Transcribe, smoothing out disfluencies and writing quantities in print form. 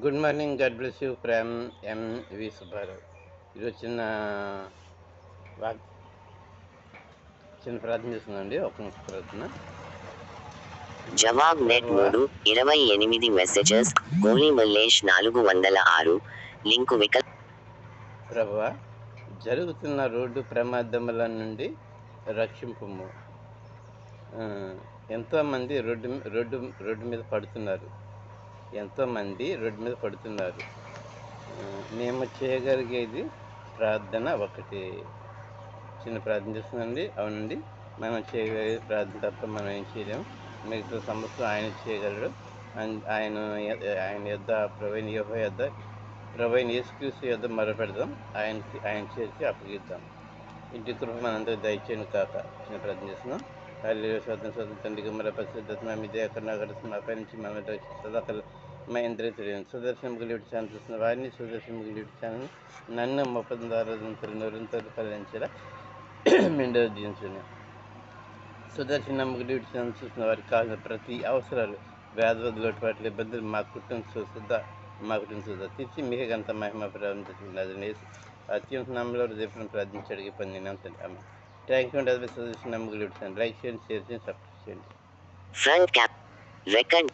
Good morning. God bless you. Prem MV Subbarao. ఈరోజు walk చిన్న ప్రార్థన చేస్తుందండి. ఒక నిమిషం ప్రార్థన. జవాబ్ నెట్ 3:28 మెసేజెస్ గోలీ మల్లేష్ 406 లింకు ప్రభువా, జరుగుతున్న రోడ్డు ప్రమాదముల నుండి రక్షింపుము. ఎంతోమంది రోడ్డు మీద పడుతున్నారు. మేము చేయగలిగేది ప్రార్థన ఒకటి. చిన్న ప్రార్థన చేస్తుందండి. అవునండి, మనం చేయగలిగేది ప్రార్థన తప్ప మనం ఏం చేయలేము. మిగతా సమస్యలు ఆయన చేయగలడు. ఆయన యొద్ద ప్రభువైన యేసుక్రీస్తు యొద్ద మొరపెడదాం. ఆయన చేసి అప్పగిద్దాం. ఇంటి కృప మనందరూ దయచేయను కాక. చిన్న ప్రార్థన చేస్తున్నాం. హల్లెలూయా. స్తోత్రం తండ్రికి మన పరిశుద్ధత మీ దయ కరుణాకరిస్తున్న మా పై నుంచి మనం సదాకలు మా ఇంద్రియ సుదర్శనం గిలిటి ఛానల్ చూస్తున్న వారిని సుదర్శనం గిలిటి ఛానల్ నన్ను 36 నూరంతలు ఫలించేలా మెండో జీవించండి. సుదర్శనం గిలిటి ఛానల్ చూస్తున్న వారికి కావాల్సిన ప్రతి అవసరాలు, వ్యాధులు, లోటుపాట్లు, ఇబ్బందులు మా కుటుంబ సుధా తీర్చి మీకే గంత మహిమ ప్రారంభించుకున్నది. అత్యంత నామంలో హృదయపూర్వకంగా ప్రార్థించడానికి పొందిన తండ్రి. థ్యాంక్ యూ అండి. సుదర్శనం గిలిటి ఛానల్ లైక్ చేయండి, షేర్ చేయండి, సబ్స్క్రైబ్ చేయండి. Front cap record